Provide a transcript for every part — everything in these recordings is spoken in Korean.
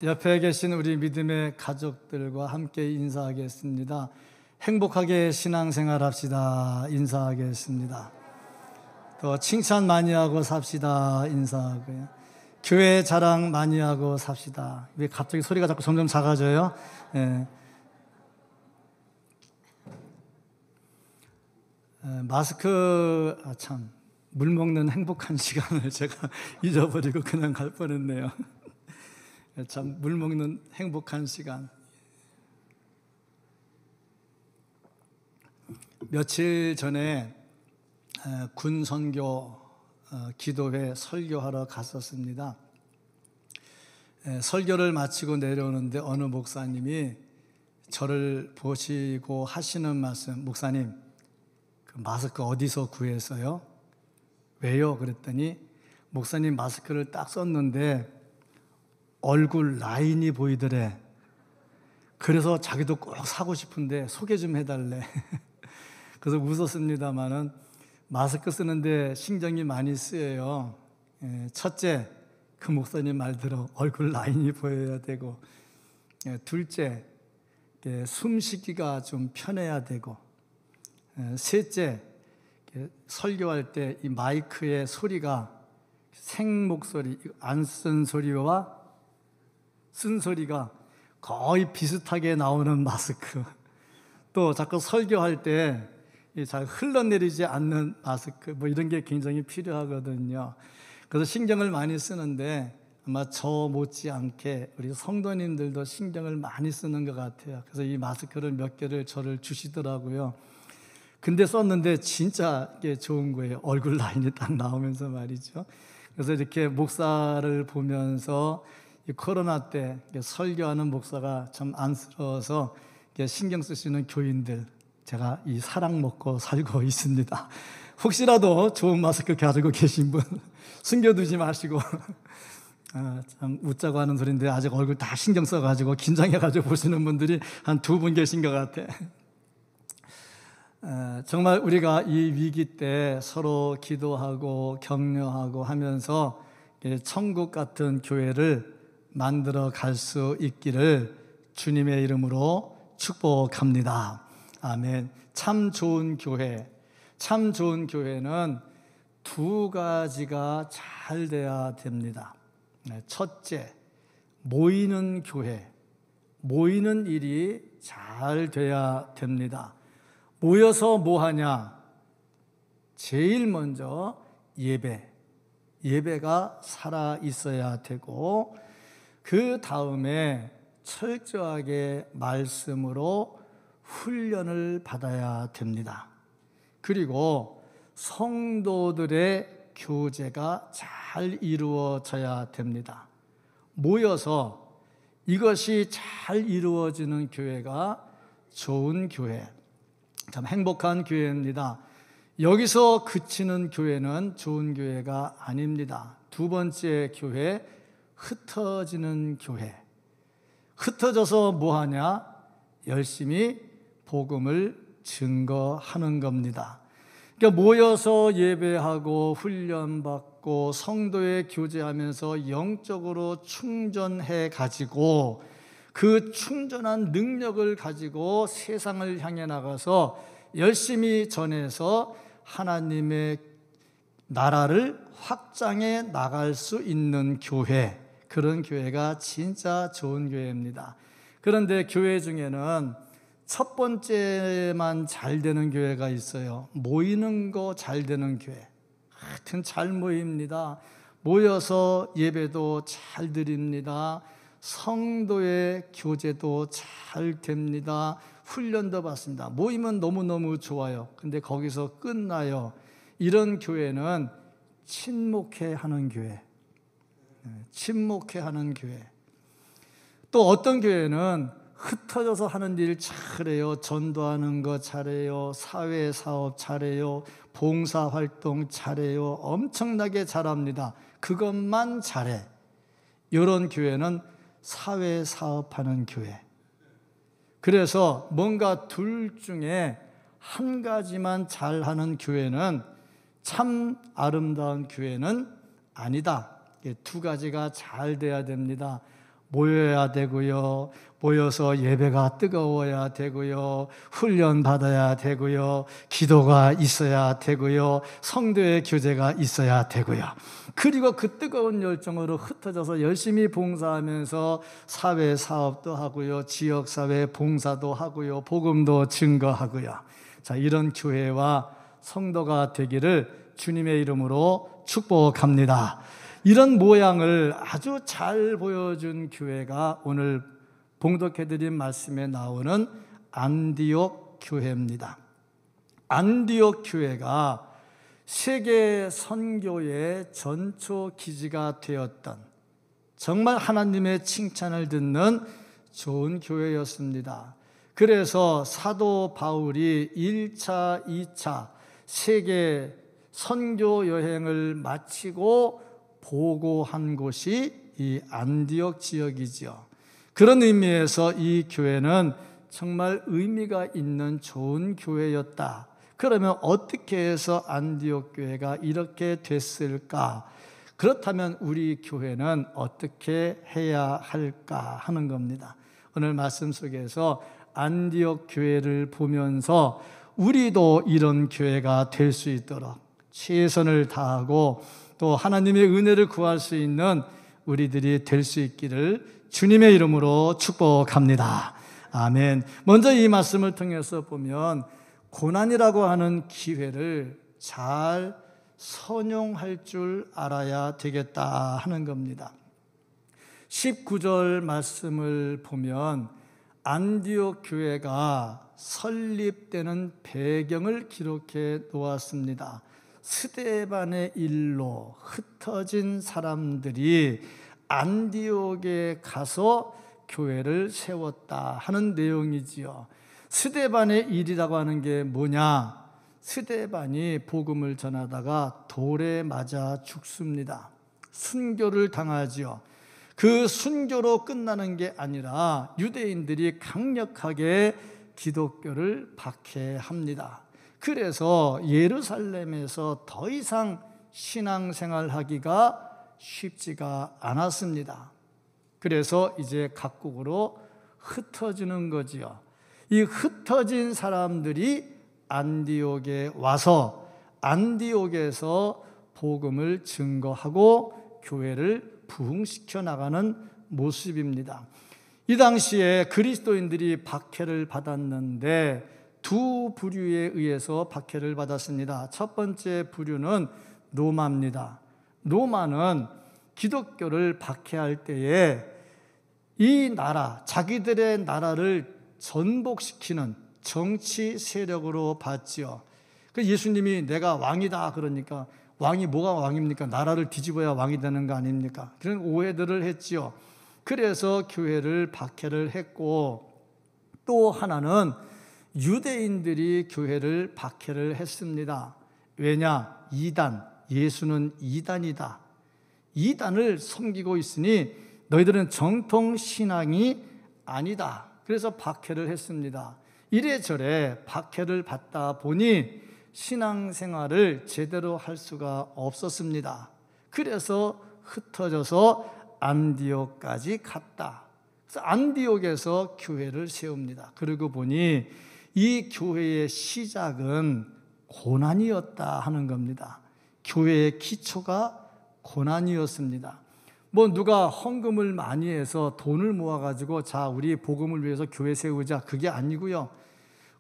옆에 계신 우리 믿음의 가족들과 함께 인사하겠습니다. 행복하게 신앙생활 합시다. 인사하겠습니다. 또 칭찬 많이 하고 삽시다. 인사하고요. 교회 자랑 많이 하고 삽시다. 왜 갑자기 소리가 자꾸 점점 작아져요? 예. 마스크, 물 먹는 행복한 시간을 제가 잊어버리고 그냥 갈 뻔했네요. 참, 물 먹는 행복한 시간. 며칠 전에 군 선교 기도회 설교하러 갔었습니다. 설교를 마치고 내려오는데 어느 목사님이 저를 보시고 하시는 말씀, 목사님, 그 마스크 어디서 구했어요? 왜요? 그랬더니 목사님 마스크를 딱 썼는데 얼굴 라인이 보이더래. 그래서 자기도 꼭 사고 싶은데 소개 좀 해달래. 그래서 웃었습니다마는 마스크 쓰는데 신경이 많이 쓰여요. 첫째, 그 목사님 말대로 얼굴 라인이 보여야 되고, 둘째, 숨쉬기가 좀 편해야 되고, 셋째, 설교할 때 이 마이크의 소리가 생목소리, 안 쓴 소리와 쓴 소리가 거의 비슷하게 나오는 마스크. 또 자꾸 설교할 때 잘 흘러내리지 않는 마스크, 이런 게 굉장히 필요하거든요. 그래서 신경을 많이 쓰는데 아마 저 못지않게 우리 성도님들도 신경을 많이 쓰는 것 같아요. 그래서 이 마스크를 몇 개를 저를 주시더라고요. 근데 썼는데 진짜 이게 좋은 거예요. 얼굴 라인이 딱 나오면서 말이죠. 그래서 이렇게 목사를 보면서 이 코로나 때 설교하는 목사가 참 안쓰러워서 신경 쓰시는 교인들, 제가 이 사랑 먹고 살고 있습니다. 혹시라도 좋은 마스크 가지고 계신 분 숨겨두지 마시고, 참 웃자고 하는 소리인데 아직 얼굴 다 신경 써가지고 긴장해가지고 보시는 분들이 한 2분 계신 것 같아. 정말 우리가 이 위기 때 서로 기도하고 격려하고 하면서 천국 같은 교회를 만들어 갈 수 있기를 주님의 이름으로 축복합니다. 아멘. 참 좋은 교회, 참 좋은 교회는 2가지가 잘 돼야 됩니다. 첫째, 모이는 교회, 모이는 일이 잘 돼야 됩니다. 모여서 뭐 하냐? 제일 먼저 예배가 살아 있어야 되고, 그 다음에 철저하게 말씀으로 훈련을 받아야 됩니다. 그리고 성도들의 교제가 잘 이루어져야 됩니다. 모여서 이것이 잘 이루어지는 교회가 좋은 교회, 참 행복한 교회입니다. 여기서 그치는 교회는 좋은 교회가 아닙니다. 2번째 교회, 흩어지는 교회. 흩어져서 뭐 하냐? 열심히 복음을 증거하는 겁니다. 그러니까 모여서 예배하고 훈련받고 성도의 교제하면서 영적으로 충전해 가지고 그 충전한 능력을 가지고 세상을 향해 나가서 열심히 전해서 하나님의 나라를 확장해 나갈 수 있는 교회, 그런 교회가 진짜 좋은 교회입니다. 그런데 교회 중에는 첫 번째만 잘 되는 교회가 있어요. 모이는 거 잘 되는 교회. 하여튼 잘 모입니다. 모여서 예배도 잘 드립니다. 성도의 교제도 잘 됩니다. 훈련도 받습니다. 모이면 너무너무 좋아요. 근데 거기서 끝나요. 이런 교회는 침묵해 하는 교회. 침묵해 하는 교회. 또 어떤 교회는 흩어져서 하는 일 잘해요. 전도하는 거 잘해요. 사회사업 잘해요. 봉사활동 잘해요. 엄청나게 잘합니다. 그것만 잘해. 이런 교회는 사회사업하는 교회. 그래서 뭔가 둘 중에 한 가지만 잘하는 교회는 참 아름다운 교회는 아니다. 2가지가 잘 돼야 됩니다. 모여야 되고요. 모여서 예배가 뜨거워야 되고요. 훈련 받아야 되고요. 기도가 있어야 되고요. 성도의 교제가 있어야 되고요. 그리고 그 뜨거운 열정으로 흩어져서 열심히 봉사하면서 사회 사업도 하고요. 지역사회 봉사도 하고요. 복음도 증거하고요. 자, 이런 교회와 성도가 되기를 주님의 이름으로 축복합니다. 이런 모양을 아주 잘 보여준 교회가 오늘 봉독해드린 말씀에 나오는 안디옥 교회입니다. 안디옥 교회가 세계 선교의 전초 기지가 되었던 정말 하나님의 칭찬을 듣는 좋은 교회였습니다. 그래서 사도 바울이 1차, 2차 세계 선교 여행을 마치고 보고한 곳이 이 안디옥 지역이죠. 그런 의미에서 이 교회는 정말 의미가 있는 좋은 교회였다. 그러면 어떻게 해서 안디옥 교회가 이렇게 됐을까? 그렇다면 우리 교회는 어떻게 해야 할까 하는 겁니다. 오늘 말씀 속에서 안디옥 교회를 보면서 우리도 이런 교회가 될 수 있도록 최선을 다하고 또 하나님의 은혜를 구할 수 있는 우리들이 될 수 있기를 주님의 이름으로 축복합니다. 아멘. 먼저 이 말씀을 통해서 보면 고난이라고 하는 기회를 잘 선용할 줄 알아야 되겠다 하는 겁니다. 19절 말씀을 보면 안디옥 교회가 설립되는 배경을 기록해 놓았습니다. 스데반의 일로 흩어진 사람들이 안디옥에 가서 교회를 세웠다 하는 내용이지요. 스데반의 일이라고 하는 게 뭐냐? 스데반이 복음을 전하다가 돌에 맞아 죽습니다. 순교를 당하지요. 그 순교로 끝나는 게 아니라 유대인들이 강력하게 기독교를 박해합니다. 그래서 예루살렘에서 더 이상 신앙생활하기가 쉽지가 않았습니다. 그래서 이제 각국으로 흩어지는 거지요. 이 흩어진 사람들이 안디옥에 와서 안디옥에서 복음을 증거하고 교회를 부흥시켜 나가는 모습입니다. 이 당시에 그리스도인들이 박해를 받았는데 두 부류에 의해서 박해를 받았습니다. 첫 번째 부류는 로마입니다. 로마는 기독교를 박해할 때에 이 나라, 자기들의 나라를 전복시키는 정치 세력으로 봤지요. 그 예수님이 내가 왕이다 그러니까 왕이 뭐가 왕입니까? 나라를 뒤집어야 왕이 되는 거 아닙니까? 그런 오해들을 했지요. 그래서 교회를 박해를 했고 또 하나는 유대인들이 교회를 박해를 했습니다. 왜냐? 이단, 예수는 이단이다. 이단을 섬기고 있으니 너희들은 정통 신앙이 아니다. 그래서 박해를 했습니다. 이래저래 박해를 받다 보니 신앙생활을 제대로 할 수가 없었습니다. 그래서 흩어져서 안디옥까지 갔다. 그래서 안디옥에서 교회를 세웁니다. 그러고 보니 이 교회의 시작은 고난이었다 하는 겁니다. 교회의 기초가 고난이었습니다. 뭐 누가 헌금을 많이 해서 돈을 모아가지고 자 우리 복음을 위해서 교회 세우자 그게 아니고요.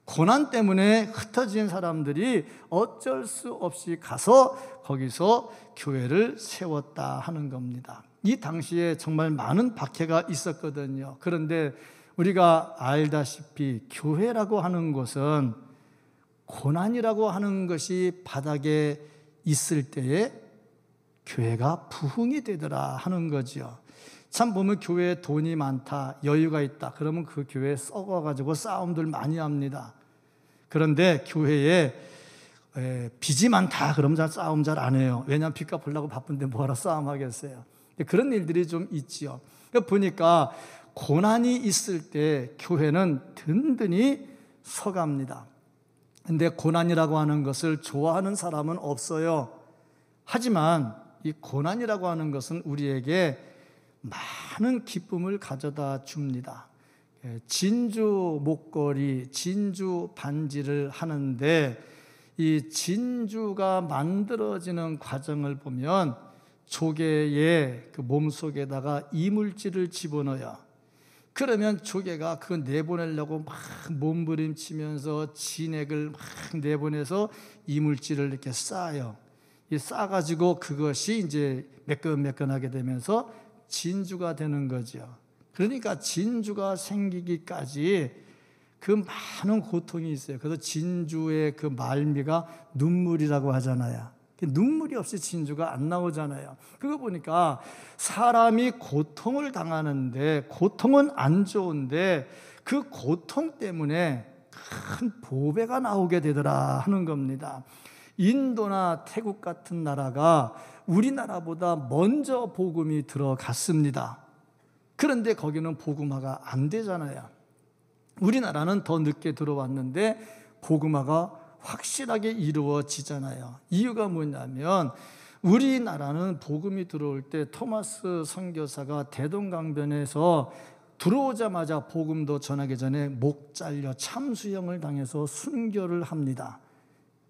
고난 때문에 흩어진 사람들이 어쩔 수 없이 가서 거기서 교회를 세웠다 하는 겁니다. 이 당시에 정말 많은 박해가 있었거든요. 그런데 우리가 알다시피 교회라고 하는 것은 고난이라고 하는 것이 바닥에 있을 때에 교회가 부흥이 되더라 하는 거죠. 참 보면 교회에 돈이 많다, 여유가 있다. 그러면 그 교회에 썩어가지고 싸움들 많이 합니다. 그런데 교회에 빚이 많다 그러면 싸움 잘 안 해요. 왜냐하면 빚 갚으려고 바쁜데 뭐하러 싸움하겠어요. 그런 일들이 좀 있지요. 보니까 고난이 있을 때 교회는 든든히 서갑니다. 근데 고난이라고 하는 것을 좋아하는 사람은 없어요. 하지만 이 고난이라고 하는 것은 우리에게 많은 기쁨을 가져다 줍니다. 진주 목걸이, 진주 반지를 하는데 이 진주가 만들어지는 과정을 보면 조개의 그 몸속에다가 이물질을 집어넣어요. 그러면 조개가 그거 내보내려고 막 몸부림치면서 진액을 막 내보내서 이물질을 이렇게 쌓아요. 이 쌓아가지고 그것이 이제 매끈매끈하게 되면서 진주가 되는 거죠. 그러니까 진주가 생기기까지 그 많은 고통이 있어요. 그래서 진주의 그 말미가 눈물이라고 하잖아요. 눈물이 없이 진주가 안 나오잖아요. 그거 보니까 사람이 고통을 당하는데, 고통은 안 좋은데 그 고통 때문에 큰 보배가 나오게 되더라 하는 겁니다. 인도나 태국 같은 나라가 우리나라보다 먼저 복음이 들어갔습니다. 그런데 거기는 복음화가 안 되잖아요. 우리나라는 더 늦게 들어왔는데 복음화가 확실하게 이루어지잖아요. 이유가 뭐냐면 우리나라는 복음이 들어올 때 토마스 선교사가 대동강변에서 들어오자마자 복음도 전하기 전에 목 잘려 참수형을 당해서 순교를 합니다.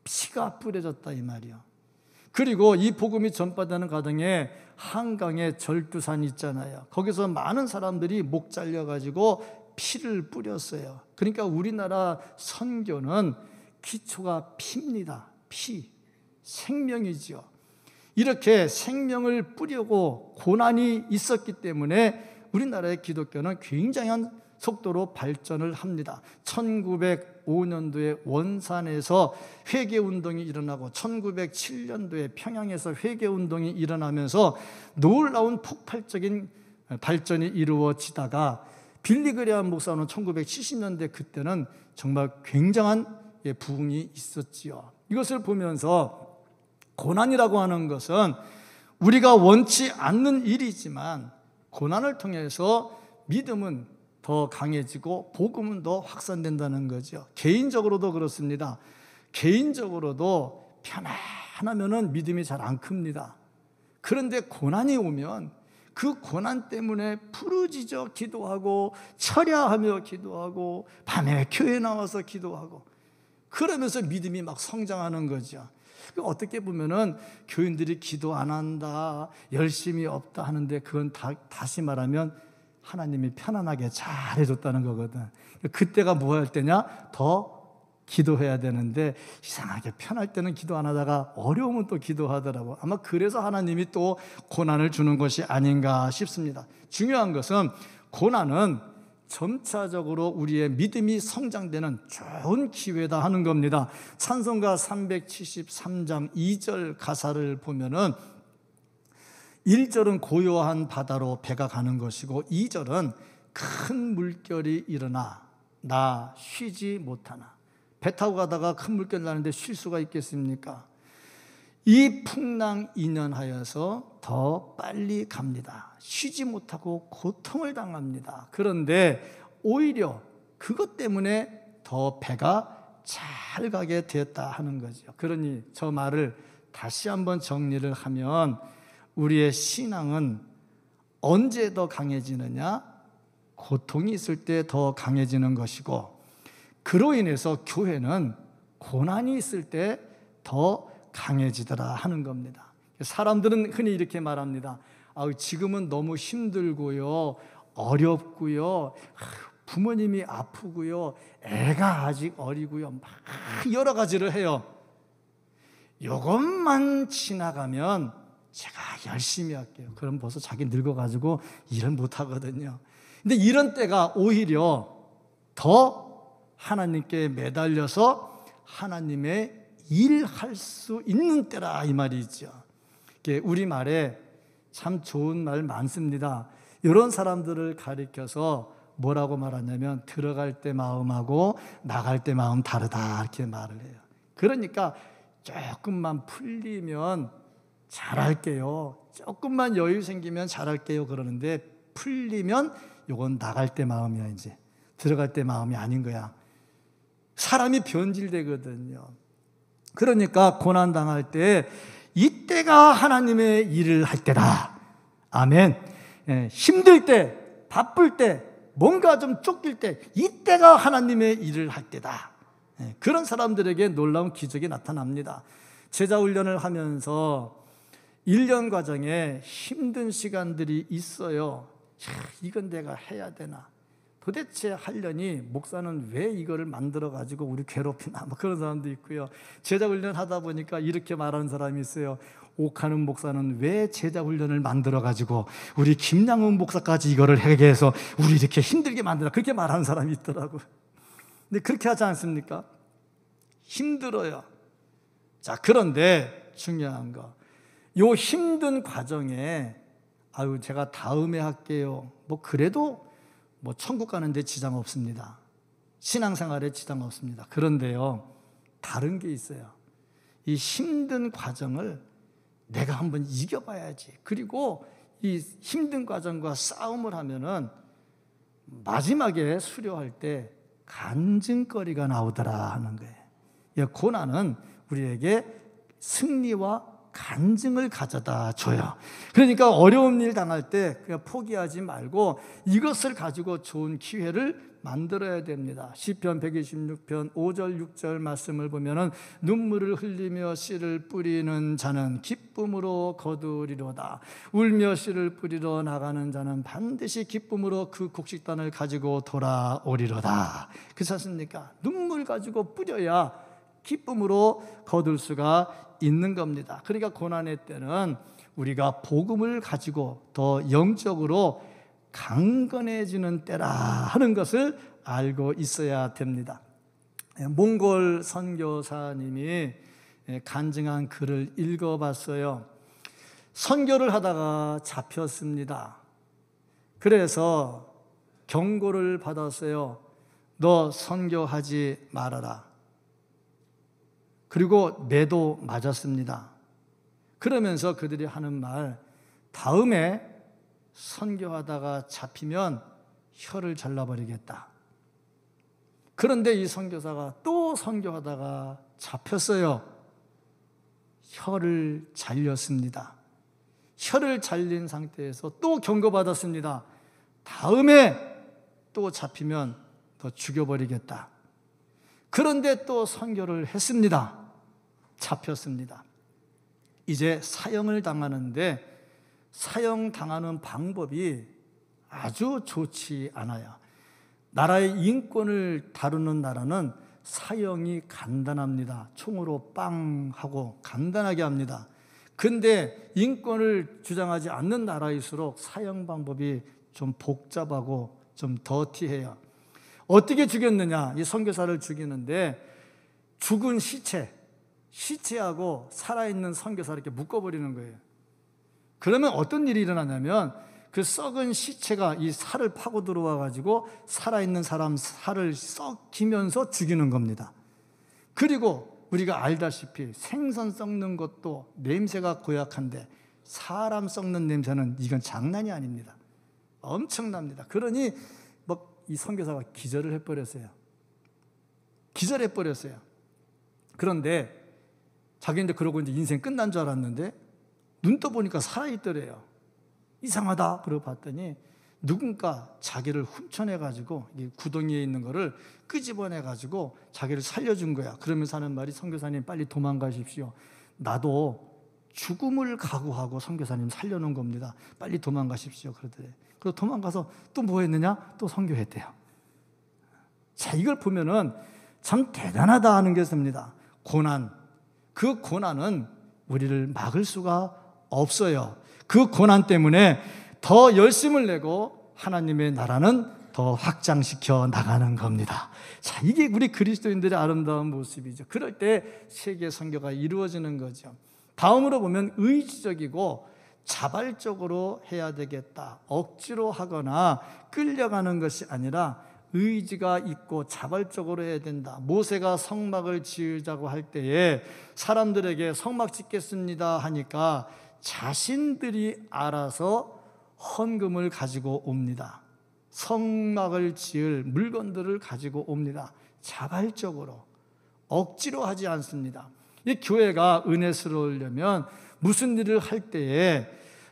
피가 뿌려졌다 이 말이요. 그리고 이 복음이 전파되는 과정에 한강에 절두산이 있잖아요. 거기서 많은 사람들이 목 잘려가지고 피를 뿌렸어요. 그러니까 우리나라 선교는 기초가 피입니다. 피, 생명이지요. 이렇게 생명을 뿌리고 고난이 있었기 때문에 우리나라의 기독교는 굉장한 속도로 발전을 합니다. 1905년도에 원산에서 회개운동이 일어나고 1907년도에 평양에서 회개운동이 일어나면서 놀라운 폭발적인 발전이 이루어지다가 빌리그레암 목사는 1970년대 그때는 정말 굉장한 부흥이 있었지요. 이것을 보면서 고난이라고 하는 것은 우리가 원치 않는 일이지만 고난을 통해서 믿음은 더 강해지고 복음은 더 확산된다는 거죠. 개인적으로도 그렇습니다. 개인적으로도 편안하면은 믿음이 잘 안 큽니다. 그런데 고난이 오면 그 고난 때문에 부르짖어 기도하고 철야하며 기도하고 밤에 교회 나와서 기도하고 그러면서 믿음이 막 성장하는 거죠. 어떻게 보면은 교인들이 기도 안 한다, 열심히 없다 하는데 그건 다시 말하면 하나님이 편안하게 잘 해줬다는 거거든. 그때가 뭐 할 때냐? 더 기도해야 되는데 이상하게 편할 때는 기도 안 하다가 어려우면 또 기도하더라고. 아마 그래서 하나님이 또 고난을 주는 것이 아닌가 싶습니다. 중요한 것은 고난은 점차적으로 우리의 믿음이 성장되는 좋은 기회다 하는 겁니다. 찬송가 373장 2절 가사를 보면은 1절은 고요한 바다로 배가 가는 것이고 2절은 큰 물결이 일어나 나 쉬지 못하나. 배 타고 가다가 큰 물결 나는데 쉴 수가 있겠습니까? 이 풍랑 인연하여서 더 빨리 갑니다. 쉬지 못하고 고통을 당합니다. 그런데 오히려 그것 때문에 더 배가 잘 가게 되었다 하는 거죠. 그러니 저 말을 다시 한번 정리를 하면 우리의 신앙은 언제 더 강해지느냐? 고통이 있을 때 더 강해지는 것이고 그로 인해서 교회는 고난이 있을 때 더 강해지더라 하는 겁니다. 사람들은 흔히 이렇게 말합니다. 지금은 너무 힘들고요, 어렵고요, 부모님이 아프고요, 애가 아직 어리고요, 막 여러 가지를 해요. 이것만 지나가면 제가 열심히 할게요. 그럼 벌써 자기 늙어가지고 일을 못하거든요. 근데 이런 때가 오히려 더 하나님께 매달려서 하나님의 일할 수 있는 때라 이 말이죠. 우리말에 참 좋은 말 많습니다. 이런 사람들을 가리켜서 뭐라고 말하냐면 들어갈 때 마음하고 나갈 때 마음 다르다 이렇게 말을 해요. 그러니까 조금만 풀리면 잘할게요, 조금만 여유 생기면 잘할게요 그러는데 풀리면 이건 나갈 때 마음이야, 이제 들어갈 때 마음이 아닌 거야. 사람이 변질되거든요. 그러니까 고난당할 때 이때가 하나님의 일을 할 때다. 아멘. 힘들 때, 바쁠 때, 뭔가 좀 쫓길 때, 이때가 하나님의 일을 할 때다. 그런 사람들에게 놀라운 기적이 나타납니다. 제자훈련을 하면서 1년 과정에 힘든 시간들이 있어요. 이건 내가 해야 되나? 도대체 하려니 목사는 왜 이거를 만들어가지고 우리 괴롭히나? 뭐 그런 사람도 있고요. 제자훈련 하다 보니까 이렇게 말하는 사람이 있어요. 옥하는 목사는 왜 제자훈련을 만들어가지고 우리 김양훈 목사까지 이거를 하게 해서 우리 이렇게 힘들게 만들어? 그렇게 말하는 사람이 있더라고요. 근데 그렇게 하지 않습니까? 힘들어요. 자, 그런데 중요한 거, 요 힘든 과정에 아유 제가 다음에 할게요. 뭐 그래도 뭐 천국 가는데 지장 없습니다. 신앙생활에 지장 없습니다. 그런데요, 다른 게 있어요. 이 힘든 과정을 내가 한번 이겨봐야지. 그리고 이 힘든 과정과 싸움을 하면은 마지막에 수료할 때 간증거리가 나오더라 하는 거예요. 이 고난은 우리에게 승리와 간증을 가져다 줘요. 그러니까 어려운 일 당할 때 그냥 포기하지 말고 이것을 가지고 좋은 기회를 만들어야 됩니다. 시편 126편 5절 6절 말씀을 보면은 눈물을 흘리며 씨를 뿌리는 자는 기쁨으로 거두리로다. 울며 씨를 뿌리러 나가는 자는 반드시 기쁨으로 그 곡식단을 가지고 돌아오리로다. 그렇지 않습니까? 눈물 가지고 뿌려야 기쁨으로 거둘 수가 있는 겁니다. 그러니까 고난의 때는 우리가 복음을 가지고 더 영적으로 강건해지는 때라 하는 것을 알고 있어야 됩니다. 몽골 선교사님이 간증한 글을 읽어봤어요. 선교를 하다가 잡혔습니다. 그래서 경고를 받았어요. 너 선교하지 말아라. 그리고 매도 맞았습니다. 그러면서 그들이 하는 말, 다음에 선교하다가 잡히면 혀를 잘라버리겠다. 그런데 이 선교사가 또 선교하다가 잡혔어요. 혀를 잘렸습니다. 혀를 잘린 상태에서 또 경고받았습니다. 다음에 또 잡히면 더 죽여버리겠다. 그런데 또 선교를 했습니다. 잡혔습니다. 이제 사형을 당하는데 사형당하는 방법이 아주 좋지 않아요. 나라의 인권을 다루는 나라는 사형이 간단합니다. 총으로 빵 하고 간단하게 합니다. 근데 인권을 주장하지 않는 나라일수록 사형 방법이 좀 복잡하고 좀 더티해요. 어떻게 죽였느냐? 이 선교사를 죽이는데 죽은 시체하고 살아있는 선교사를 이렇게 묶어버리는 거예요. 그러면 어떤 일이 일어나냐면 그 썩은 시체가 이 살을 파고 들어와 가지고 살아있는 사람 살을 썩히면서 죽이는 겁니다. 그리고 우리가 알다시피 생선 썩는 것도 냄새가 고약한데 사람 썩는 냄새는 이건 장난이 아닙니다. 엄청납니다. 그러니 이 선교사가 기절을 해버렸어요. 기절해버렸어요. 그런데 자기는 그러고 이제 인생 끝난 줄 알았는데 눈 떠보니까 살아있더래요. 이상하다. 그러고 봤더니 누군가 자기를 훔쳐내가지고 구덩이에 있는 거를 끄집어내가지고 자기를 살려준 거야. 그러면서 하는 말이, 선교사님 빨리 도망가십시오. 나도 죽음을 각오하고 선교사님 살려놓은 겁니다. 빨리 도망가십시오. 그러더래. 그래서 도망가서 또 뭐 했느냐? 또 선교했대요. 자, 이걸 보면은 참 대단하다 하는 게 있습니다. 고난. 그 고난은 우리를 막을 수가 없어요. 그 고난 때문에 더 열심을 내고 하나님의 나라는 더 확장시켜 나가는 겁니다. 자, 이게 우리 그리스도인들의 아름다운 모습이죠. 그럴 때 세계 선교가 이루어지는 거죠. 다음으로 보면 의지적이고 자발적으로 해야 되겠다. 억지로 하거나 끌려가는 것이 아니라 의지가 있고 자발적으로 해야 된다. 모세가 성막을 지으자고 할 때에 사람들에게 성막 짓겠습니다 하니까 자신들이 알아서 헌금을 가지고 옵니다. 성막을 지을 물건들을 가지고 옵니다. 자발적으로, 억지로 하지 않습니다. 이 교회가 은혜스러우려면 무슨 일을 할 때에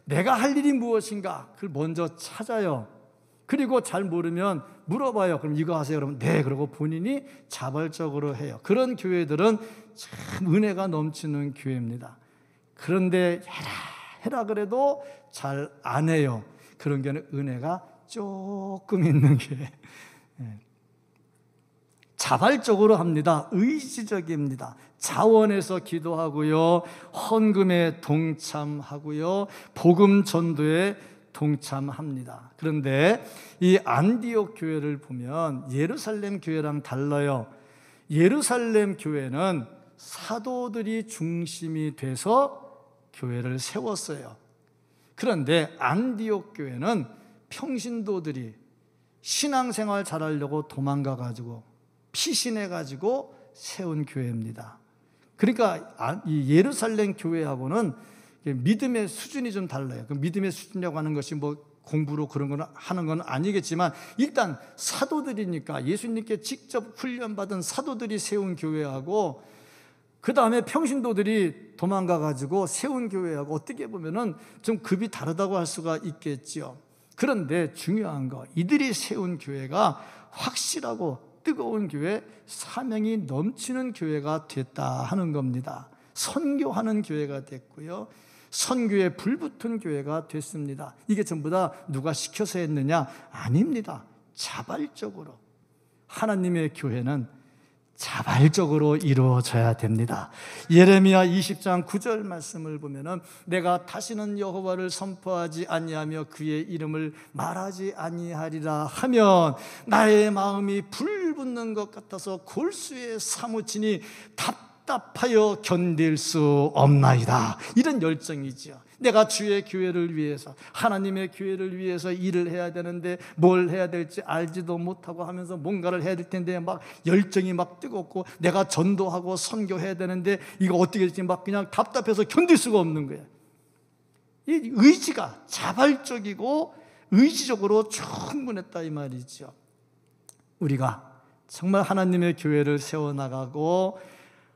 내가 할 일이 무엇인가 그걸 먼저 찾아요. 그리고 잘 모르면 물어봐요. 그럼 이거 하세요. 그러면 네. 그러고 본인이 자발적으로 해요. 그런 교회들은 참 은혜가 넘치는 교회입니다. 그런데 해라 그래도 잘 안 해요. 그런 경우는 은혜가 조금 있는 교회. 자발적으로 합니다. 의지적입니다. 자원해서 기도하고요, 헌금에 동참하고요, 복음 전도에 동참합니다. 그런데 이 안디옥 교회를 보면 예루살렘 교회랑 달라요. 예루살렘 교회는 사도들이 중심이 돼서 교회를 세웠어요. 그런데 안디옥 교회는 평신도들이 신앙생활 잘하려고 도망가가지고 피신해가지고 세운 교회입니다. 그러니까 이 예루살렘 교회하고는 믿음의 수준이 좀 달라요. 그 믿음의 수준이라고 하는 것이 뭐 공부로 그런 거 하는 건 아니겠지만 일단 사도들이니까 예수님께 직접 훈련받은 사도들이 세운 교회하고 그 다음에 평신도들이 도망가가지고 세운 교회하고 어떻게 보면은 좀 급이 다르다고 할 수가 있겠지요. 그런데 중요한 거, 이들이 세운 교회가 확실하고 뜨거운 교회, 사명이 넘치는 교회가 됐다 하는 겁니다. 선교하는 교회가 됐고요, 선교에 불붙은 교회가 됐습니다. 이게 전부 다 누가 시켜서 했느냐? 아닙니다. 자발적으로. 하나님의 교회는 자발적으로 이루어져야 됩니다. 예레미야 20장 9절 말씀을 보면은 내가 다시는 여호와를 선포하지 아니하며 그의 이름을 말하지 아니하리라 하면 나의 마음이 불붙는 것 같아서 골수에 사무치니 답답하여 견딜 수 없나이다. 이런 열정이지요. 내가 주의 교회를 위해서, 하나님의 교회를 위해서 일을 해야 되는데 뭘 해야 될지 알지도 못하고 하면서 뭔가를 해야 될 텐데 막 열정이 막 뜨겁고, 내가 전도하고 선교해야 되는데 이거 어떻게 될지 막 그냥 답답해서 견딜 수가 없는 거예요. 이 의지가 자발적이고 의지적으로 충분했다 이 말이죠. 우리가 정말 하나님의 교회를 세워나가고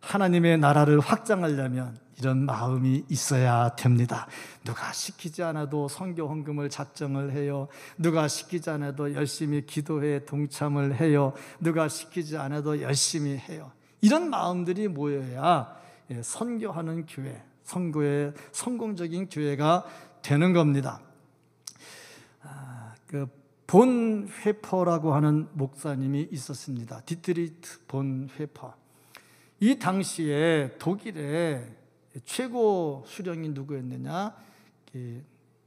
하나님의 나라를 확장하려면 이런 마음이 있어야 됩니다. 누가 시키지 않아도 선교 헌금을 작정을 해요. 누가 시키지 않아도 열심히 기도에 동참을 해요. 누가 시키지 않아도 열심히 해요. 이런 마음들이 모여야 선교하는 교회, 선교의 성공적인 교회가 되는 겁니다. 본 회퍼라고 하는 목사님이 있었습니다. 디트리트 본 회퍼. 이 당시에 독일의 최고 수령이 누구였느냐?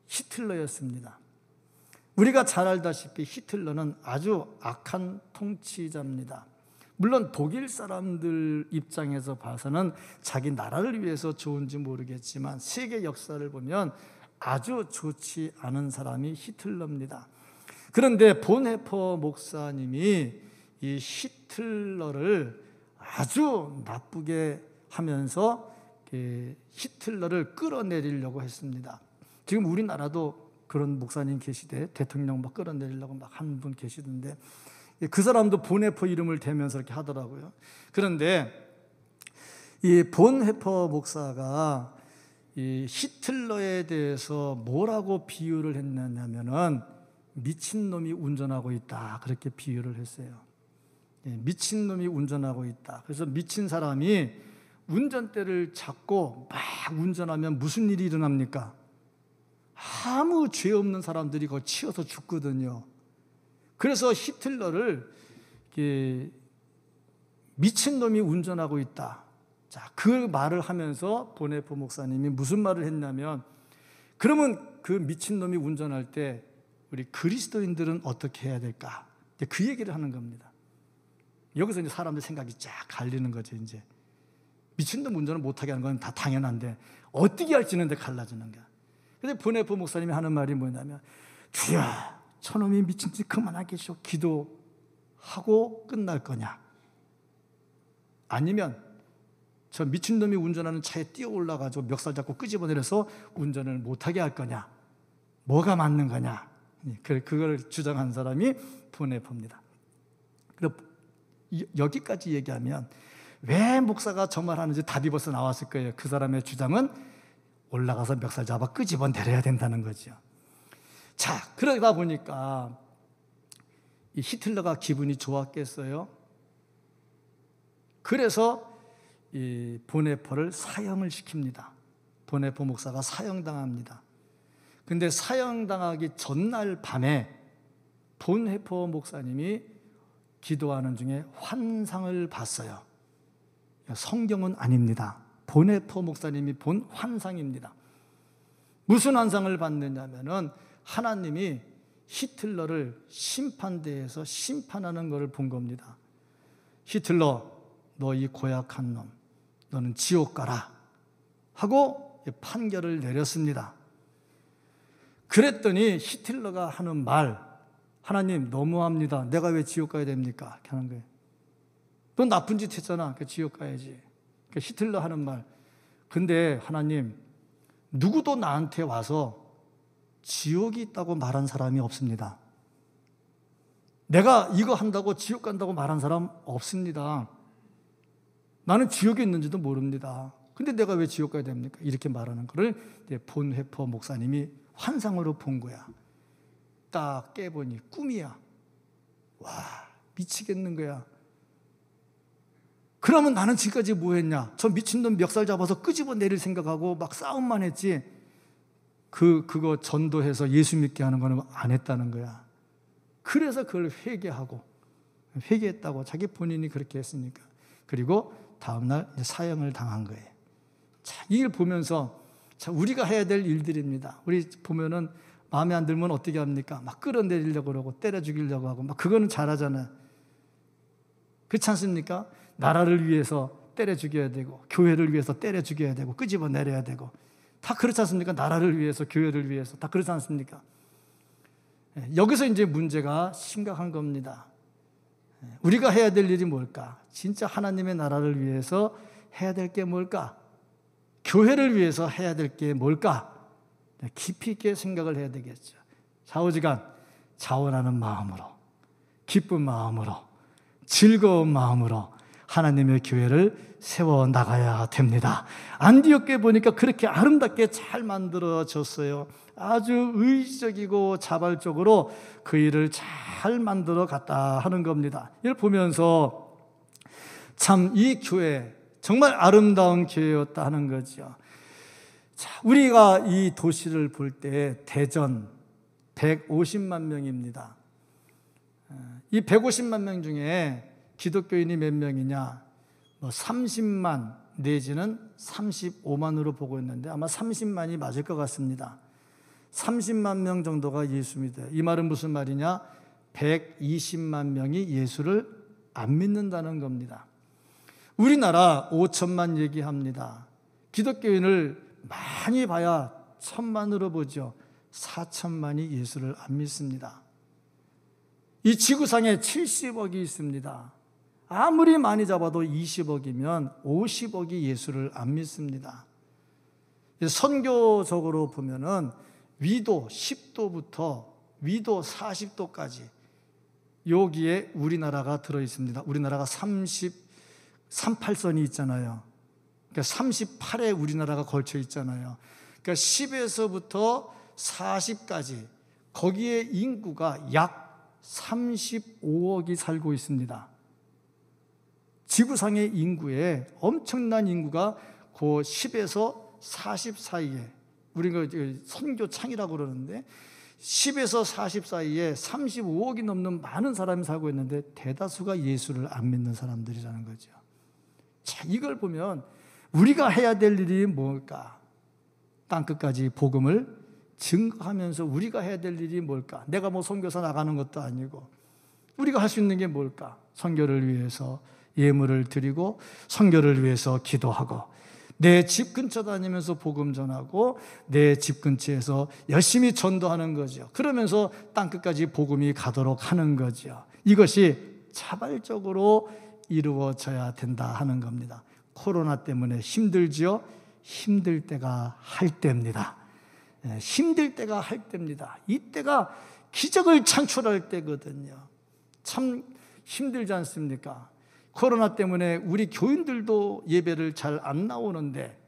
히틀러였습니다. 우리가 잘 알다시피 히틀러는 아주 악한 통치자입니다. 물론 독일 사람들 입장에서 봐서는 자기 나라를 위해서 좋은지 모르겠지만 세계 역사를 보면 아주 좋지 않은 사람이 히틀러입니다. 그런데 본헤퍼 목사님이 이 히틀러를 아주 나쁘게 하면서 히틀러를 끌어내리려고 했습니다. 지금 우리나라도 그런 목사님 계시대. 대통령 막 끌어내리려고 막 한 분 계시던데 그 사람도 본헤퍼 이름을 대면서 이렇게 하더라고요. 그런데 이 본헤퍼 목사가 이 히틀러에 대해서 뭐라고 비유를 했냐면은 미친놈이 운전하고 있다, 그렇게 비유를 했어요. 미친놈이 운전하고 있다. 그래서 미친 사람이 운전대를 잡고 막 운전하면 무슨 일이 일어납니까? 아무 죄 없는 사람들이 거기 치여서 죽거든요. 그래서 히틀러를 미친놈이 운전하고 있다. 자, 그 말을 하면서 본헤퍼 목사님이 무슨 말을 했냐면, 그러면 그 미친놈이 운전할 때 우리 그리스도인들은 어떻게 해야 될까? 그 얘기를 하는 겁니다. 여기서 이제 사람들 생각이 쫙 갈리는 거죠. 이제 미친놈 운전을 못하게 하는 건 다 당연한데 어떻게 할지는 데 갈라지는 거야. 그런데 본헤퍼 목사님이 하는 말이 뭐냐면, 주여, 저놈이 미친 짓 그만하게 해주시오. 기도하고 끝날 거냐? 아니면 저 미친놈이 운전하는 차에 뛰어 올라가지고 멱살 잡고 끄집어내려서 운전을 못하게 할 거냐? 뭐가 맞는 거냐? 그걸 주장한 사람이 본헤퍼입니다. 여기까지 얘기하면 왜 목사가 저 말하는지 답이 벌써 나왔을 거예요. 그 사람의 주장은 올라가서 멱살 잡아 끄집어 내려야 된다는 거죠. 자, 그러다 보니까 이 히틀러가 기분이 좋았겠어요? 그래서 이 보네퍼를 사형을 시킵니다. 보네퍼 목사가 사형당합니다. 근데 사형당하기 전날 밤에 보네퍼 목사님이 기도하는 중에 환상을 봤어요. 성경은 아닙니다. 보네퍼 목사님이 본 환상입니다. 무슨 환상을 봤느냐면은 하나님이 히틀러를 심판대에서 심판하는 것을 본 겁니다. 히틀러, 너 이 고약한 놈, 너는 지옥 가라 하고 판결을 내렸습니다. 그랬더니 히틀러가 하는 말, 하나님 너무합니다. 내가 왜 지옥 가야 됩니까? 이렇게 하는 거예요. 너 나쁜 짓 했잖아. 그러니까 지옥 가야지. 그러니까 히틀러 하는 말, 근데 하나님 누구도 나한테 와서 지옥이 있다고 말한 사람이 없습니다. 내가 이거 한다고 지옥 간다고 말한 사람 없습니다. 나는 지옥에 있는지도 모릅니다. 근데 내가 왜 지옥 가야 됩니까? 이렇게 말하는 거를 본회퍼 목사님이 환상으로 본 거야. 딱 깨보니 꿈이야. 와, 미치겠는 거야. 그러면 나는 지금까지 뭐 했냐? 저 미친놈 멱살 잡아서 끄집어 내릴 생각하고 막 싸움만 했지. 그거 전도해서 예수 믿게 하는 거는 안 했다는 거야. 그래서 그걸 회개했다고 자기 본인이 그렇게 했으니까. 그리고 다음날 사형을 당한 거예요. 자, 이걸 보면서 자, 우리가 해야 될 일들입니다. 우리 보면은 마음에 안 들면 어떻게 합니까? 막 끌어내리려고 그러고 때려 죽이려고 하고 막 그거는 잘하잖아요. 그렇지 않습니까? 나라를 위해서 때려 죽여야 되고 교회를 위해서 때려 죽여야 되고 끄집어 내려야 되고 다 그렇지 않습니까? 나라를 위해서 교회를 위해서 다 그렇지 않습니까? 여기서 이제 문제가 심각한 겁니다. 우리가 해야 될 일이 뭘까? 진짜 하나님의 나라를 위해서 해야 될 게 뭘까? 교회를 위해서 해야 될 게 뭘까? 깊이 있게 생각을 해야 되겠죠. 좌우지간 자원하는 마음으로, 기쁜 마음으로, 즐거운 마음으로 하나님의 교회를 세워나가야 됩니다. 안디옥 교회 보니까 그렇게 아름답게 잘 만들어졌어요. 아주 의지적이고 자발적으로 그 일을 잘 만들어 갔다 하는 겁니다. 이걸 보면서 참 이 교회 정말 아름다운 교회였다 하는 거죠. 자, 우리가 이 도시를 볼 때 대전 150만 명입니다. 이 150만 명 중에 기독교인이 몇 명이냐? 30만 내지는 35만으로 보고 있는데 아마 30만이 맞을 것 같습니다. 30만 명 정도가 예수 믿어요. 이 말은 무슨 말이냐? 120만 명이 예수를 안 믿는다는 겁니다. 우리나라 5천만 얘기합니다. 기독교인을 많이 봐야 1,000만으로 보죠. 4천만이 예수를 안 믿습니다. 이 지구상에 70억이 있습니다. 아무리 많이 잡아도 20억이면 50억이 예수를 안 믿습니다. 선교적으로 보면은 위도 10도부터 위도 40도까지 여기에 우리나라가 들어있습니다. 우리나라가 38선이 있잖아요. 그러니까 38에 우리나라가 걸쳐 있잖아요. 그러니까 10에서부터 40까지 거기에 인구가 약 35억이 살고 있습니다. 지구상의 인구에 엄청난 인구가 그 10에서 40 사이에 우리가 선교창이라고 그러는데 10에서 40 사이에 35억이 넘는 많은 사람이 살고 있는데 대다수가 예수를 안 믿는 사람들이라는 거죠. 자, 이걸 보면 우리가 해야 될 일이 뭘까? 땅끝까지 복음을 증거하면서 우리가 해야 될 일이 뭘까? 내가 뭐 선교사 나가는 것도 아니고 우리가 할 수 있는 게 뭘까? 선교를 위해서 예물을 드리고 선교를 위해서 기도하고 내 집 근처 다니면서 복음 전하고 내 집 근처에서 열심히 전도하는 거죠. 그러면서 땅끝까지 복음이 가도록 하는 거죠. 이것이 자발적으로 이루어져야 된다 하는 겁니다. 코로나 때문에 힘들지요? 힘들 때가 할 때입니다. 힘들 때가 할 때입니다. 이때가 기적을 창출할 때거든요. 참 힘들지 않습니까? 코로나 때문에 우리 교인들도 예배를 잘 안 나오는데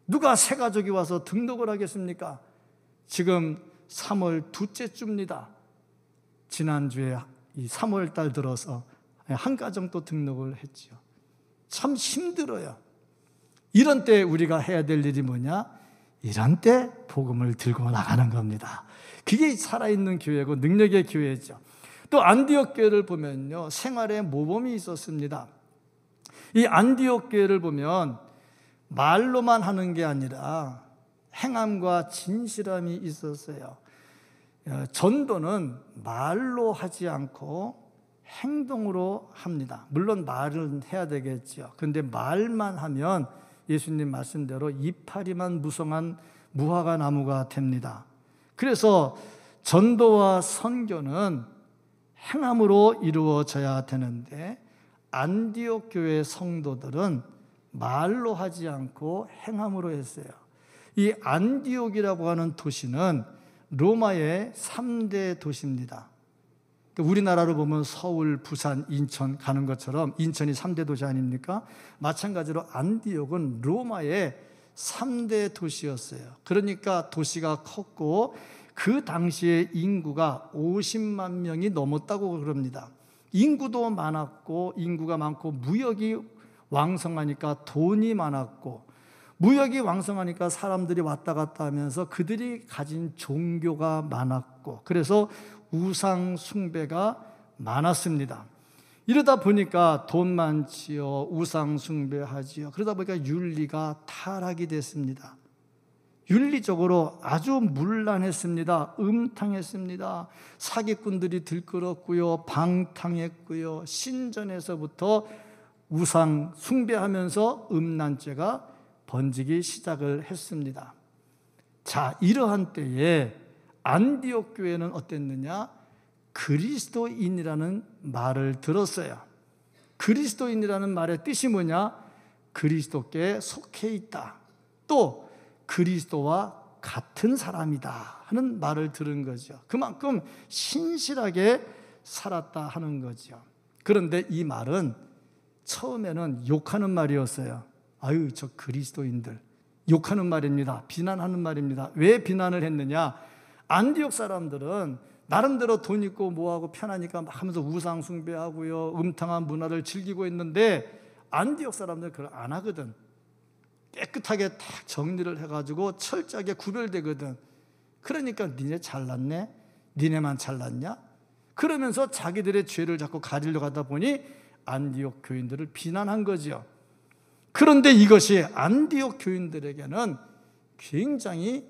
누가 새 가족이 와서 등록을 하겠습니까? 지금 3월 둘째 주입니다. 지난주에 이 3월 달 들어서 한 가정 또 등록을 했지요. 참 힘들어요. 이런 때 우리가 해야 될 일이 뭐냐? 이런 때 복음을 들고 나가는 겁니다. 그게 살아있는 교회고 능력의 교회죠. 또 안디옥 교회를 보면요, 생활에 모범이 있었습니다. 이 안디옥 교회를 보면 말로만 하는 게 아니라 행함과 진실함이 있었어요. 전도는 말로 하지 않고 행동으로 합니다. 물론 말은 해야 되겠죠. 그런데 말만 하면 예수님 말씀대로 이파리만 무성한 무화과 나무가 됩니다. 그래서 전도와 선교는 행함으로 이루어져야 되는데 안디옥 교회 성도들은 말로 하지 않고 행함으로 했어요. 이 안디옥이라고 하는 도시는 로마의 3대 도시입니다. 우리나라로 보면 서울, 부산, 인천 가는 것처럼 인천이 3대 도시 아닙니까? 마찬가지로 안디옥은 로마의 3대 도시였어요. 그러니까 도시가 컸고 그 당시에 인구가 50만 명이 넘었다고 그럽니다. 인구도 많았고, 인구가 많고 무역이 왕성하니까 돈이 많았고, 무역이 왕성하니까 사람들이 왔다 갔다 하면서 그들이 가진 종교가 많았고, 그래서 우상 숭배가 많았습니다. 이러다 보니까 돈 많지요, 우상 숭배하지요. 그러다 보니까 윤리가 타락이 됐습니다. 윤리적으로 아주 문란했습니다. 음탕했습니다. 사기꾼들이 들끓었고요, 방탕했고요, 신전에서부터 우상 숭배하면서 음란죄가 번지기 시작을 했습니다. 자, 이러한 때에 안디옥 교회는 어땠느냐? 그리스도인이라는 말을 들었어요. 그리스도인이라는 말의 뜻이 뭐냐? 그리스도께 속해 있다. 또 그리스도와 같은 사람이다 하는 말을 들은 거죠. 그만큼 신실하게 살았다 하는 거죠. 그런데 이 말은 처음에는 욕하는 말이었어요. 아유, 저 그리스도인들, 욕하는 말입니다. 비난하는 말입니다. 왜 비난을 했느냐? 안디옥 사람들은 나름대로 돈 있고 뭐하고 편하니까 막 하면서 우상 숭배하고요, 음탕한 문화를 즐기고 있는데 안디옥 사람들은 그걸 안 하거든. 깨끗하게 딱 정리를 해가지고 철저하게 구별되거든. 그러니까 니네 잘났네? 니네만 잘났냐? 그러면서 자기들의 죄를 자꾸 가리려고 하다 보니 안디옥 교인들을 비난한 거죠. 그런데 이것이 안디옥 교인들에게는 굉장히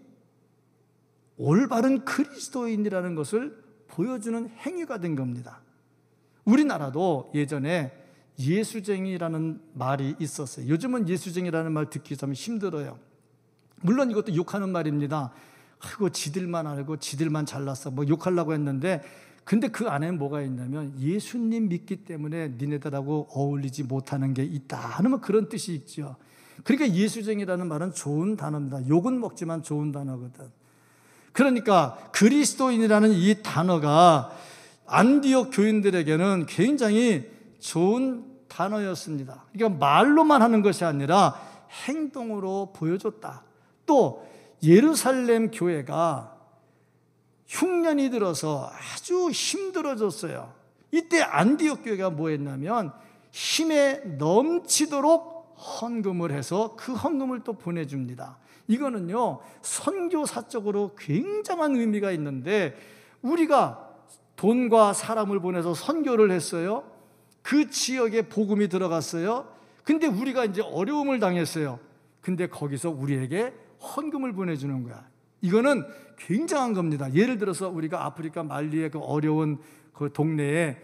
올바른 그리스도인이라는 것을 보여주는 행위가 된 겁니다. 우리나라도 예전에 예수쟁이라는 말이 있었어요. 요즘은 예수쟁이라는 말 듣기 좀 힘들어요. 물론 이것도 욕하는 말입니다. 아이고, 지들만 알고 지들만 잘났어, 뭐 욕하려고 했는데, 근데 그 안에는 뭐가 있냐면 예수님 믿기 때문에 니네들하고 어울리지 못하는 게 있다 하는 그런 뜻이 있죠. 그러니까 예수쟁이라는 말은 좋은 단어입니다. 욕은 먹지만 좋은 단어거든. 그러니까 그리스도인이라는 이 단어가 안디옥 교인들에게는 굉장히 좋은 단어였습니다. 그러니까 말로만 하는 것이 아니라 행동으로 보여줬다. 또 예루살렘 교회가 흉년이 들어서 아주 힘들어졌어요. 이때 안디옥 교회가 뭐 했냐면 힘에 넘치도록 헌금을 해서 그 헌금을 또 보내줍니다. 이거는요, 선교사적으로 굉장한 의미가 있는데, 우리가 돈과 사람을 보내서 선교를 했어요. 그 지역에 복음이 들어갔어요. 근데 우리가 이제 어려움을 당했어요. 근데 거기서 우리에게 헌금을 보내주는 거야. 이거는 굉장한 겁니다. 예를 들어서 우리가 아프리카 말리의 그 어려운 그 동네에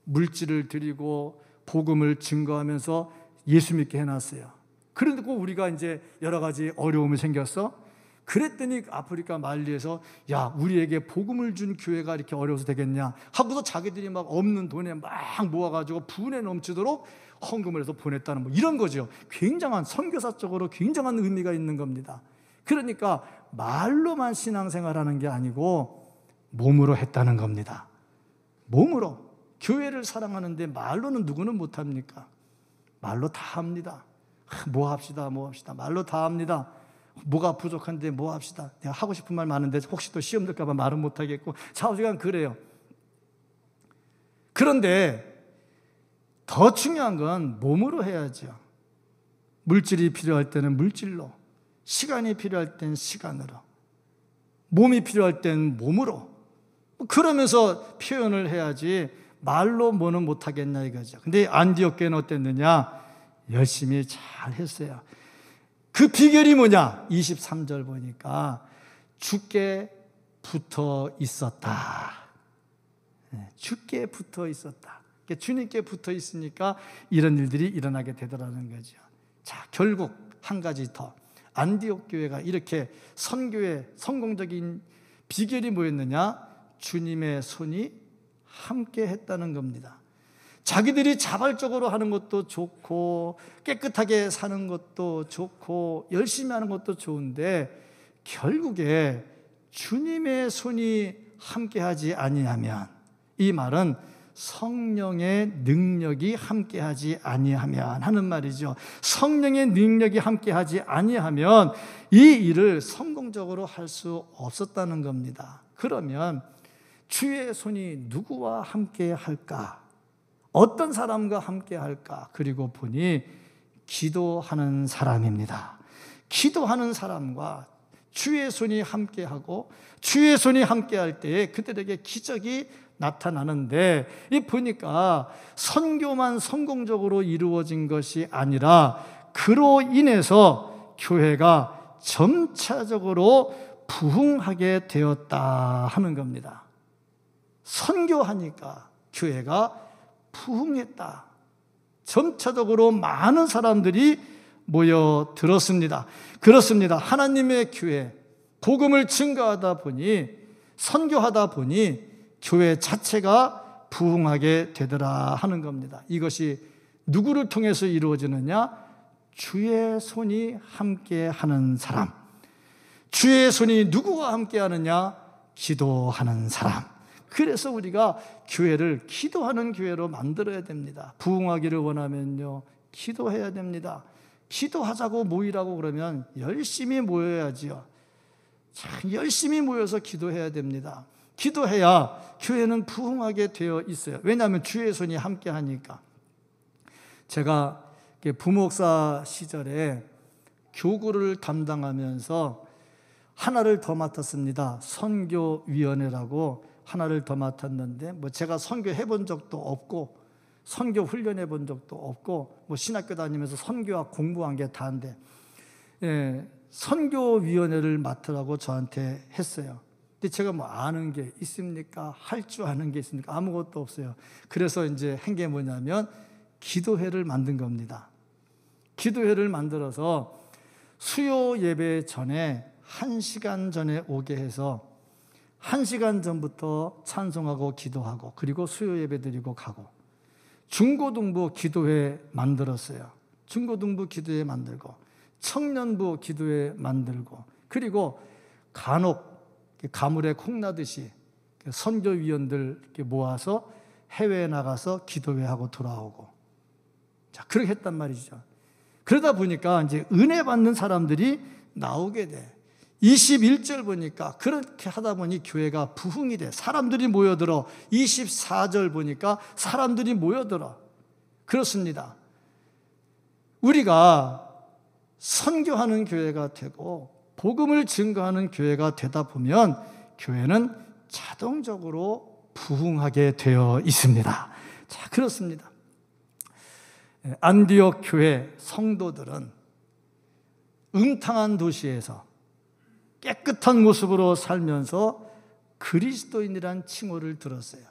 물질을 드리고 복음을 증거하면서 예수 믿게 해놨어요. 그런데 우리가 이제 여러 가지 어려움이 생겼어. 그랬더니 아프리카 말리에서 야, 우리에게 복음을 준 교회가 이렇게 어려워서 되겠냐 하고서 자기들이 막 없는 돈에 막 모아가지고 분에 넘치도록 헌금을 해서 보냈다는 뭐 이런 거죠. 굉장한, 선교사적으로 굉장한 의미가 있는 겁니다. 그러니까 말로만 신앙생활하는 게 아니고 몸으로 했다는 겁니다. 몸으로. 교회를 사랑하는데 말로는 누구는 못합니까? 말로 다 합니다. 뭐 합시다. 말로 다 합니다. 뭐가 부족한데 뭐 합시다. 내가 하고 싶은 말 많은데 혹시 또 시험 들까 봐 말은 못 하겠고 좌우지간 그래요. 그런데 더 중요한 건 몸으로 해야죠. 물질이 필요할 때는 물질로, 시간이 필요할 땐 시간으로, 몸이 필요할 땐 몸으로, 그러면서 표현을 해야지 말로 뭐는 못하겠냐 이거죠. 근데 안디옥 교회는 어땠느냐? 열심히 잘 했어요. 그 비결이 뭐냐? 23절 보니까 주께 붙어 있었다. 주께 붙어 있었다. 주님께 붙어 있으니까 이런 일들이 일어나게 되더라는 거죠. 자, 결국 한 가지 더. 안디옥 교회가 이렇게 선교의 성공적인 비결이 뭐였느냐? 주님의 손이 함께 했다는 겁니다. 자기들이 자발적으로 하는 것도 좋고 깨끗하게 사는 것도 좋고 열심히 하는 것도 좋은데 결국에 주님의 손이 함께하지 아니하면, 이 말은 성령의 능력이 함께하지 아니하면 하는 말이죠. 성령의 능력이 함께하지 아니하면 이 일을 성공적으로 할 수 없었다는 겁니다. 그러면 주의 손이 누구와 함께 할까? 어떤 사람과 함께 할까? 그리고 보니 기도하는 사람입니다. 기도하는 사람과 주의 손이 함께하고 주의 손이 함께할 때에 그들에게 기적이 나타나는데, 이 보니까 선교만 성공적으로 이루어진 것이 아니라 그로 인해서 교회가 점차적으로 부흥하게 되었다 하는 겁니다. 선교하니까 교회가 부흥했다. 점차적으로 많은 사람들이 모여들었습니다. 그렇습니다. 하나님의 교회, 복음을 증거하다 보니, 선교하다 보니 교회 자체가 부흥하게 되더라 하는 겁니다. 이것이 누구를 통해서 이루어지느냐? 주의 손이 함께하는 사람. 주의 손이 누구와 함께하느냐? 기도하는 사람. 그래서 우리가 교회를 기도하는 교회로 만들어야 됩니다. 부흥하기를 원하면요, 기도해야 됩니다. 기도하자고 모이라고 그러면 열심히 모여야지요. 참 열심히 모여서 기도해야 됩니다. 기도해야 교회는 부흥하게 되어 있어요. 왜냐하면 주의 손이 함께 하니까. 제가 부목사 시절에 교구를 담당하면서 하나를 더 맡았습니다. 선교위원회라고 하나를 더 맡았는데, 제가 선교해 본 적도 없고 선교 훈련해 본 적도 없고 신학교 다니면서 선교학 공부한 게 다인데, 선교위원회를 맡으라고 저한테 했어요. 근데 제가 아는 게 있습니까? 할 줄 아는 게 있습니까? 아무것도 없어요. 그래서 이제 한 게 뭐냐면 기도회를 만든 겁니다. 기도회를 만들어서 수요 예배 전에 1시간 전에 오게 해서 1시간 전부터 찬송하고 기도하고 그리고 수요 예배 드리고 가고, 중고등부 기도회 만들었어요. 중고등부 기도회 만들고 청년부 기도회 만들고, 그리고 간혹 가물에 콩나듯이 선교위원들 모아서 해외에 나가서 기도회하고 돌아오고, 자, 그렇게 했단 말이죠. 그러다 보니까 이제 은혜 받는 사람들이 나오게 돼. 21절 보니까 그렇게 하다 보니 교회가 부흥이 돼. 사람들이 모여들어. 24절 보니까 사람들이 모여들어. 그렇습니다. 우리가 선교하는 교회가 되고 복음을 증거하는 교회가 되다 보면 교회는 자동적으로 부흥하게 되어 있습니다. 자, 그렇습니다. 안디옥 교회 성도들은 음탕한 도시에서 깨끗한 모습으로 살면서 그리스도인이란 칭호를 들었어요.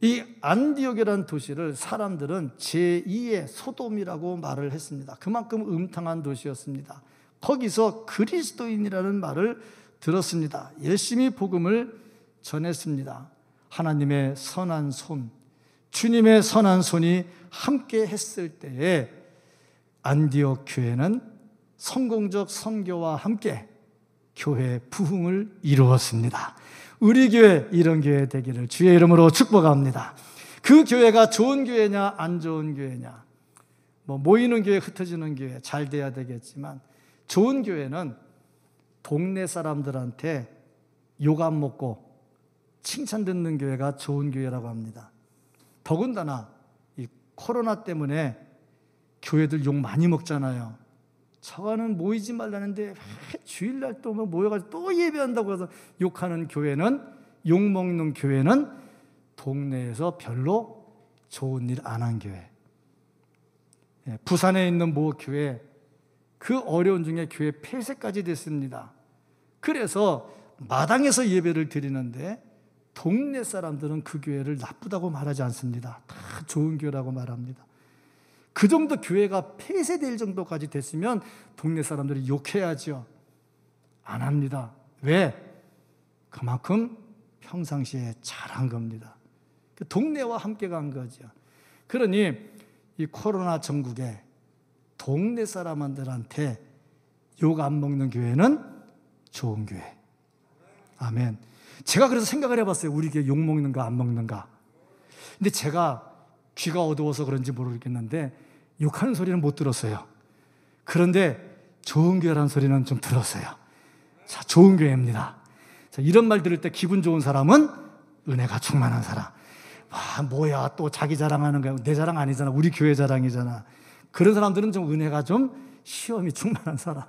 이 안디옥이라는 도시를 사람들은 제2의 소돔이라고 말을 했습니다. 그만큼 음탕한 도시였습니다. 거기서 그리스도인이라는 말을 들었습니다. 열심히 복음을 전했습니다. 하나님의 선한 손, 주님의 선한 손이 함께 했을 때에 안디옥 교회는 성공적 선교와 함께 교회 부흥을 이루었습니다. 우리 교회 이런 교회 되기를 주의 이름으로 축복합니다. 그 교회가 좋은 교회냐 안 좋은 교회냐, 뭐 모이는 교회, 흩어지는 교회 잘 돼야 되겠지만 좋은 교회는 동네 사람들한테 욕 안 먹고 칭찬 듣는 교회가 좋은 교회라고 합니다. 더군다나 이 코로나 때문에 교회들 욕 많이 먹잖아요. 저와는 모이지 말라는데 주일날 또 모여가지고 또 예배한다고 해서 욕하는 교회는, 욕 먹는 교회는 동네에서 별로 좋은 일 안 한 교회. 부산에 있는 모 교회, 그 어려운 중에 교회 폐쇄까지 됐습니다. 그래서 마당에서 예배를 드리는데 동네 사람들은 그 교회를 나쁘다고 말하지 않습니다. 다 좋은 교회라고 말합니다. 그 정도 교회가 폐쇄될 정도까지 됐으면 동네 사람들이 욕해야죠. 안 합니다. 왜? 그만큼 평상시에 잘한 겁니다. 동네와 함께 간 거죠. 그러니 이 코로나 전국에 동네 사람들한테 욕 안 먹는 교회는 좋은 교회. 아멘. 제가 그래서 생각을 해봤어요. 우리 교회 욕 먹는가 안 먹는가. 근데 제가 귀가 어두워서 그런지 모르겠는데 욕하는 소리는 못 들었어요. 그런데 좋은 교회라는 소리는 좀 들었어요. 자, 좋은 교회입니다. 자, 이런 말 들을 때 기분 좋은 사람은 은혜가 충만한 사람. 와, 뭐야, 또 자기 자랑하는 거야. 내 자랑 아니잖아. 우리 교회 자랑이잖아. 그런 사람들은 좀 은혜가 좀 시험이 충만한 사람.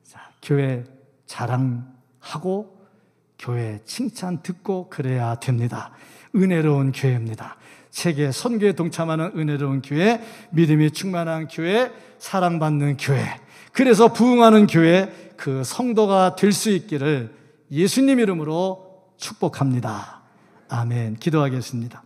자, 교회 자랑하고 교회 칭찬 듣고 그래야 됩니다. 은혜로운 교회입니다. 세계 선교에 동참하는 은혜로운 교회, 믿음이 충만한 교회, 사랑받는 교회, 그래서 부흥하는 교회, 그 성도가 될 수 있기를 예수님 이름으로 축복합니다. 아멘. 기도하겠습니다.